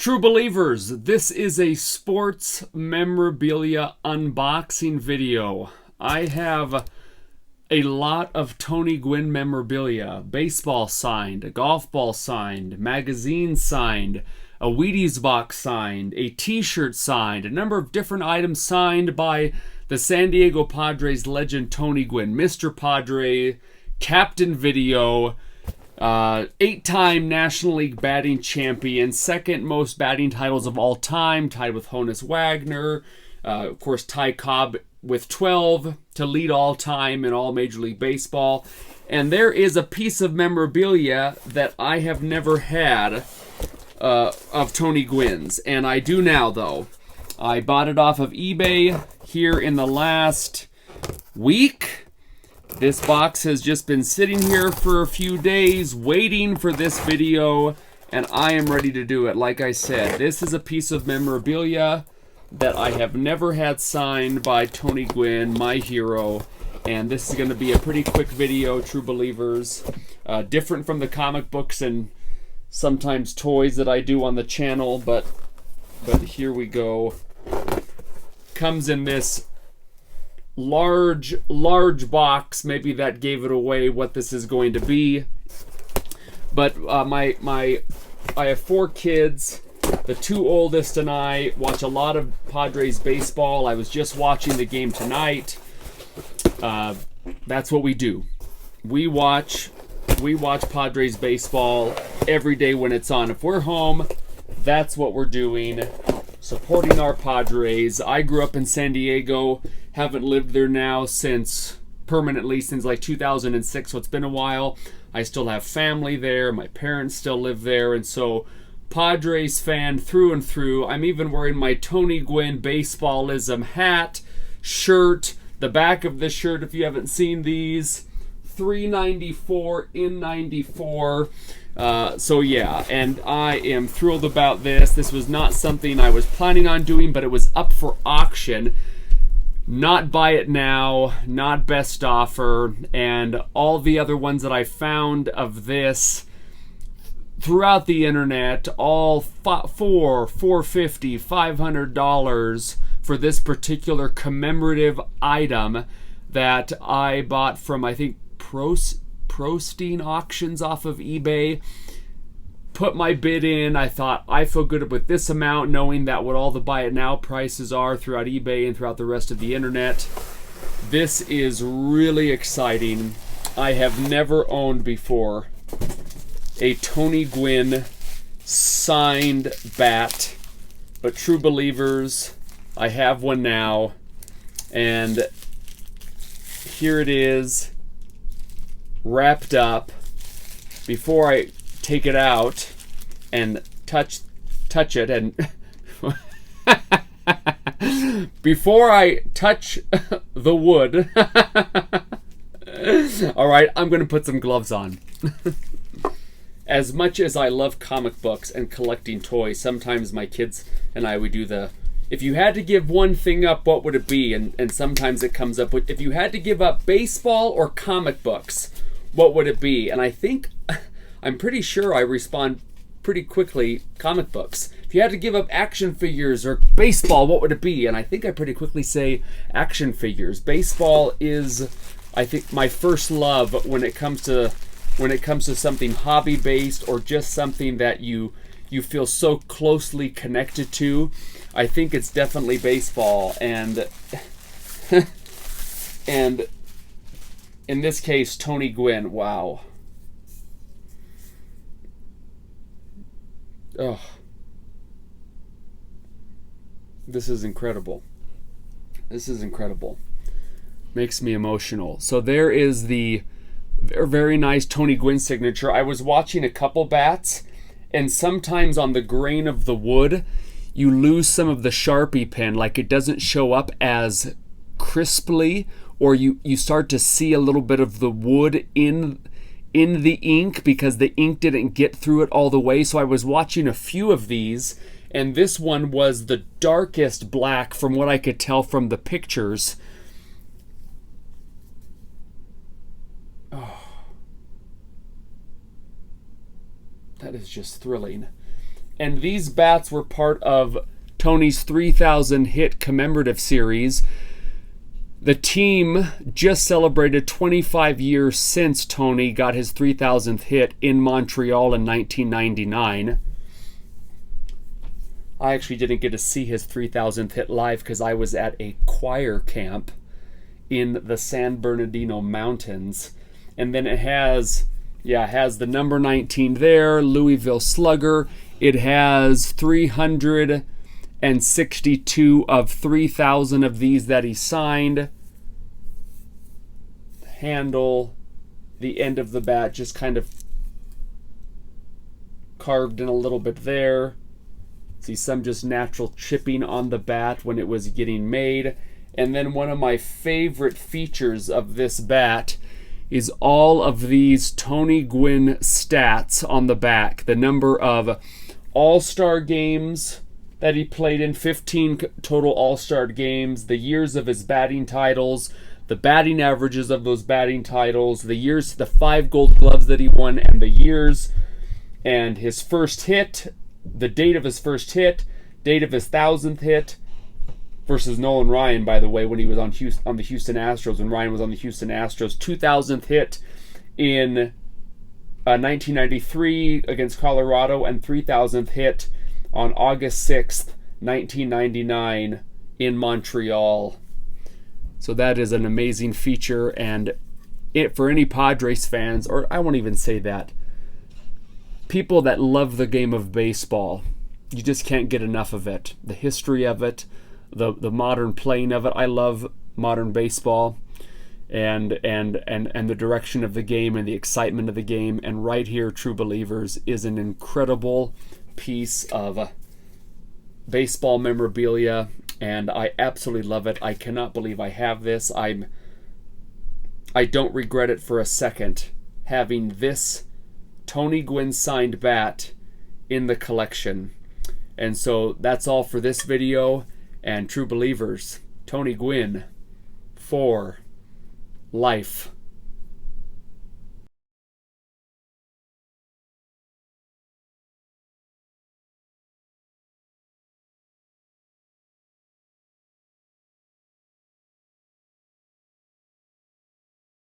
True believers, this is a sports memorabilia unboxing video. I have a lot of Tony Gwynn memorabilia, baseball signed, a golf ball signed, magazine signed, a Wheaties box signed, a t-shirt signed, a number of different items signed by the San Diego Padres legend Tony Gwynn, Mr. Padre, Captain Video, 8-time National League batting champion, second most batting titles of all time, tied with Honus Wagner. Of course, Ty Cobb with 12 to lead all time in all Major League Baseball. And there is a piece of memorabilia that I have never had of Tony Gwynn's, and I do now, though. I bought it off of eBay here in the last week. This box has just been sitting here for a few days waiting for this video, and I am ready to do it. Like I said, this is a piece of memorabilia that I have never had signed by Tony Gwynn, my hero, and this is going to be a pretty quick video, true believers. Different from the comic books and sometimes toys that I do on the channel, but here we go. Comes in this large box. Maybe that gave it away what this is going to be. But I have 4 kids. The 2 oldest and I watch a lot of Padres baseball. I was just watching the game tonight. That's what we do. We watch Padres baseball every day when it's on. If we're home, that's what we're doing. Supporting our Padres. I grew up in San Diego. Haven't lived there now permanently since like 2006, so it's been a while. I still have family there. My parents still live there, and so Padres fan through and through. I'm even wearing my Tony Gwynn baseballism hat, shirt. The back of the shirt, if you haven't seen these, $3.94 in 94. So yeah, and I am thrilled about this. This was not something I was planning on doing, but it was up for auction. Not buy it now, not best offer, and all the other ones that I found of this throughout the internet, all $450, $500 for this particular commemorative item that I bought from, I think, Prostein Auctions off of eBay. Put my bid in. I thought, I feel good with this amount, knowing that what all the buy it now prices are throughout eBay and throughout the rest of the internet. This is really exciting. I have never owned before a Tony Gwynn signed bat, but true believers, I have one now, and here it is, wrapped up. Before I take it out and touch it, and before I touch the wood, all right, I'm going to put some gloves on. As much as I love comic books and collecting toys, sometimes my kids and I, we do the, if you had to give one thing up, what would it be? And sometimes it comes up with, if you had to give up baseball or comic books, what would it be? And I think, I'm pretty sure I respond pretty quickly, comic books. If you had to give up action figures or baseball, what would it be? And I think I pretty quickly say action figures. Baseball is, I think, my first love when it comes to something hobby-based or just something that you feel so closely connected to. I think it's definitely baseball, and and in this case, Tony Gwynn. Wow. Oh, this is incredible. This is incredible. Makes me emotional. So there is the very nice Tony Gwynn signature. I was watching a couple bats, and sometimes on the grain of the wood, you lose some of the Sharpie pen, like it doesn't show up as crisply, or you start to see a little bit of the wood in the ink because the ink didn't get through it all the way. So I was watching a few of these, and this one was the darkest black from what I could tell from the pictures. Oh, that is just thrilling. And these bats were part of Tony's 3,000 hit commemorative series. The team just celebrated 25 years since Tony got his 3,000th hit in Montreal in 1999. I actually didn't get to see his 3,000th hit live because I was at a choir camp in the San Bernardino Mountains. And then it has the number 19 there, Louisville Slugger. It has 362 of 3,000 of these that he signed. Handle, the end of the bat just kind of carved in a little bit there. See some just natural chipping on the bat when it was getting made. And then one of my favorite features of this bat is all of these Tony Gwynn stats on the back. The number of All-Star games that he played in, 15 total All-Star games, the years of his batting titles, the batting averages of those batting titles, the years, the 5 Gold Gloves that he won, and the years, and his first hit, the date of his first hit, date of his 1,000th hit, versus Nolan Ryan, by the way, when he was on the Houston Astros, when Ryan was on the Houston Astros. 2,000th hit in 1993 against Colorado, and 3,000th hit on August 6th, 1999 in Montreal. So that is an amazing feature, and for any Padres fans, or I won't even say that, people that love the game of baseball, you just can't get enough of it. The history of it, the modern playing of it. I love modern baseball and the direction of the game and the excitement of the game. And right here, True Believers is an incredible piece of baseball memorabilia, and I absolutely love it. I cannot believe I have this. I don't regret it for a second, having this Tony Gwynn signed bat in the collection. And so that's all for this video. And True Believers, Tony Gwynn for life.